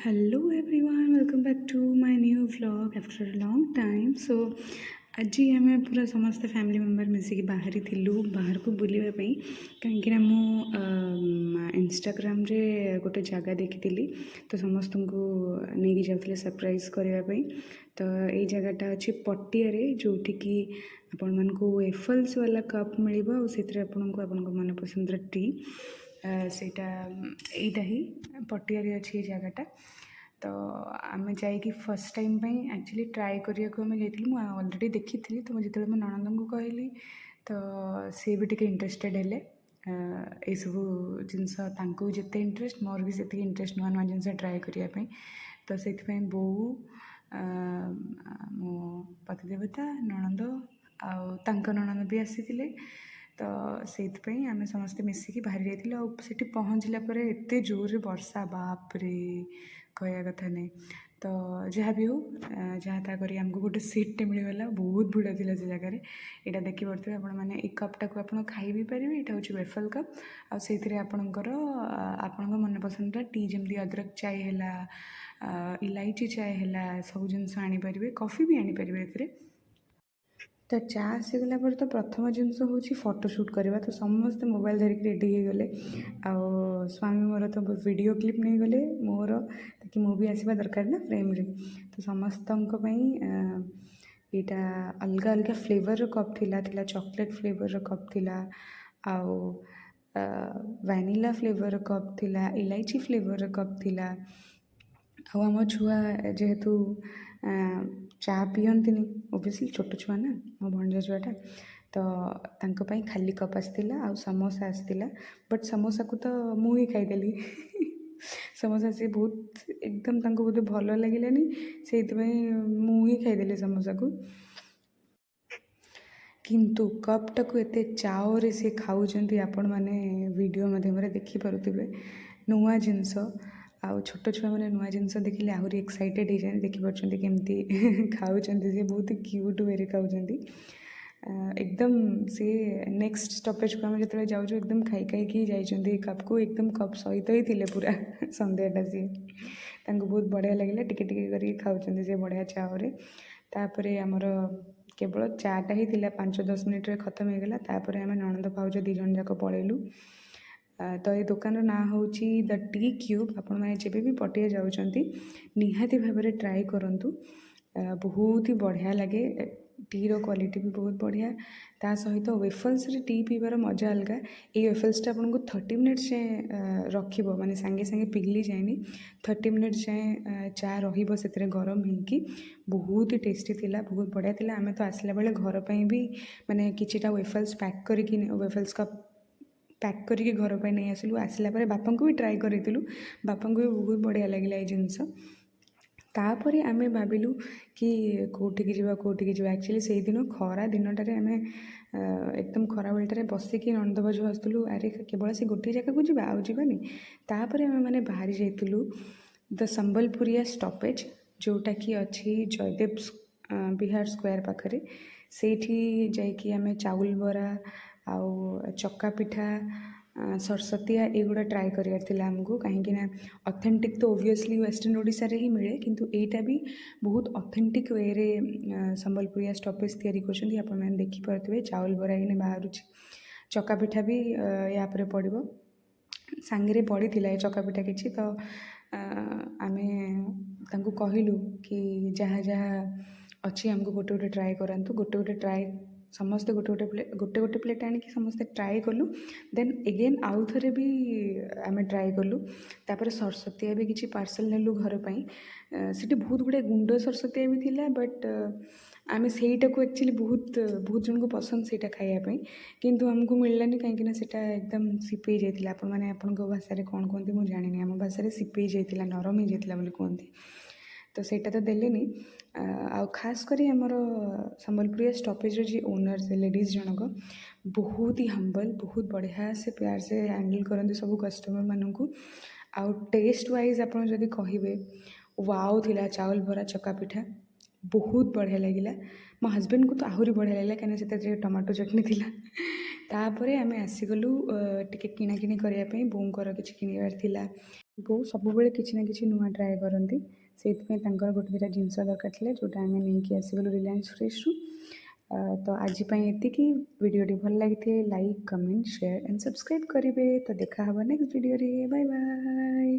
Hello everyone, welcome back to my new vlog after a long time. So आज आम पूरा समस्त family member मिसिकी बाहरी थिलु बाहर को बुलवा कहीं इंस्टाग्राम रे गोटे जगह देखी तो समस्त को नहीं जाते सरप्राइज करने तो यही जगहटा अच्छे पटिया जोटिकी आपण मन को वेफल्स वाला कप मिल आपन को मन पसंद टी सेटा यहीटा ही पटिया अच्छी जगहटा तो आम जाकि फर्स्ट टाइम एक्चुअली ट्राए करने को अलरेडी देखी थी तो मुझे जो नणंद को कहली तो सी भी टे इंटरेस्टेड है ये सब जिनस जिते इंटरेस्ट मोर भी से इंटरेस्ट नुआ नुआ जिन ट्राए करने तो से बो मो पतिदेवता नणंद आंक नणंद भी आसी तो से आम समस्ते मिसिकी बाहरी जाइए पहुँचला एत जोर वर्षा बापरे कहया कथा नहीं तो जहाँ भी हो जहाँ करी आमको गोटे सीट्टे मिलगला बहुत भिड़ थी से जगह यहाँ देखी पड़े आपण मैंने ये कपटा को आप खाई भी पारे यहाँ हूँ वेफल कप आर आपण मन पसंद टी जमी अदरक चाय है इलायची चाय है सब जिनस आनीपर कॉफी भी आनीपर ए तो चा आसीगला तो प्रथम जिनस हूँ फोटोशूट करवा तो समस्त मोबाइल धरिक रेडी हो गले स्वामी मोर तो वीडियो क्लिप नहीं गले मोर ताकि मु भी आसवा दरकार ना फ्रेम रे तो समस्त यहाँ अलग अलग फ्लेवर कप थिला चॉकलेट फ्लेवर कप थिला आउ वैनिला फ्लेवर कप थिला इलायची फ्लेवर कप थिला आम छुआ जेहेतु चा पियंती ओबियसली छोट छुआ ना मो भणजा छुआटा तो तांको खाली कप आसला आ समोसा आसला बट समोसा को तो मुझे खाईदेली समोसा से बहुत एकदम तांको बोधे भल लगिलानी से मुझे खाईदेली समोसा को किंतु कपटा को एते चाओरे से खाऊचंती आपण माने वीडियो माध्यम देखिपे नुआ जिनस आउ छोट छुआ मैंने नुआ जिनस देखिले आहरी एक्साइटेड हो जाए देखिपे केमती खाऊचंती से बहुत क्यूट वे खाऊँ एकदम से नेक्स्ट स्टॉपेज को आम जो जाऊँ एकदम खाई खाई जाइए कप को एकदम कप सहित ही थे पूरा संध्याटा सी बहुत बढ़िया लगे टिके टिके करके खाऊँ से बढ़िया चावरे तापर आमर केवल चाटा ही 5-10 मिनट खत्म हो गला तापर आम नणंद भाउज 2 जन जाक पलैलु तो ये दुकान ना हूँ द टी क्यूब आपण मैंने जब भी पटिया जाऊँच निहाती भाव में ट्राए करूँ बहुत ही बढ़िया लगे टी रो क्वालिटी भी बहुत बढ़िया ता सहित वेफल्स रे टी पीबार मजा अलग ये वेफल्सटा आपको 30 मिनिट्स जाए रखिबो माने सांगे सांगे पिघली जाएनी 30 मिनिट्स जाए चा रहिबो से गरम होगी बहुत ही टेस्टी थिला बहुत बढ़िया थिला आमे तो आसला बेले घर पे भी माने किछिटा वेफल्स पैक करके वेफल्स का पैक करके घर पे नहीं आसलु आसला बापा को भी ट्राए करूँ बापा को भी बहुत बढ़िया लगे ये जिनस तापर आम भाविलु कि कौटिकी जा एक्चुअली से दिन खरा दिनटार आम एकदम खरा बेलटार बसिकी नणंद भाज आसलु अरे केवल से गोटे जगह को जा आनी तापर आम मैंने बाहरी जाइलु द संबलपुरिया स्टॉपेज जोटा कि अच्छी जयदेव बिहार स्क्वायर पाखरे से आम चाउल बरा आउ चक्का पिठा सरसतिया एगुड़ा ट्राए करमको कहीं ऑथेंटिक तो ओबियसली वेस्टर्न ओडिशा रे ही मिले किंतु एटा भी बहुत ऑथेंटिक वे रे संबलपुरिया स्टॉपेज तैयारी करछन्ती आपण मैंने देखि पारथिबे चाउल बरा इने बाहर चक्का पिठा भी या पर पड़ो सांगे पड़ी ये चक्का पिठा किसी तो आमे तांको कहलु कि जहाँ जहाँ अच्छी आमको गोटे गोटे ट्राए करातु गोटे गोटे ट्राए समस्ते गोटे गोटे प्लेट आनिकी समस्ते ट्राए कलु देन एगेन आउ थे भी आम ट्राए कलु तापर सरसतिया भी किसी पार्सल नेलु घर पाई सेठी बहुत गुड़े गुंड सरसतिया भी थिला बट आम सेटा को एक्चुअली बहुत बहुत जन को पसंद सेटा खायापी किंतु आमको मिललानी कहीं सेटा एकदम सिपेई जाइतिला आपण माने आपण भाषा कौन कहते मुझे जानी आम भाषा सिपेई जाइतिला नरम ही जाइतिला बोली कहते तो सेटा तो देलेनी आ खास करी आमर संबलपुरिया स्टॉपेज जी ओनर से लेडीज जनक बहुत ही हम्बल बहुत बढ़िया से प्यार से हैंडल करते सब कस्टमर मानू आउ टेस्ट वाइज आप जदि कहे वाओ थिला चाउल बरा चक्का पिठा बहुत बढ़िया लगिला मो हस्बैंड को तो आहरी बढ़िया लगे कहीं से टमाटो चटनी थिला तापर आम आसीगलु टिके किणाकिणी करने बोंकर किसी किणवार थिला ବୋଉ ସବୁବେଳେ କିଛି ନା କିଛି ନୂଆ ଟ୍ରାଏ କରନ୍ତି, ସେଇଥିପାଇଁ ତାଙ୍କର ଗୋଟେ ଦୁଇଟା ଜିନିଷ ଦରକାର ଥିଲା ଯେଉଁଟା ଆମେ ନେଇକି ଆସିଗଲୁ ରିଲାଏନ୍ସ ଫ୍ରେଶରୁ। ତ ଆଜି ପାଇଁ ଏତିକି। ଭିଡ଼ିଓଟି ଭଲ ଲାଗିଥିଲେ like, comment, share and subscribe କରିବେ। ତ ଦେଖା ହେବ ନେକ୍ସଟ ଭିଡ଼ିଓରେ। Bye bye.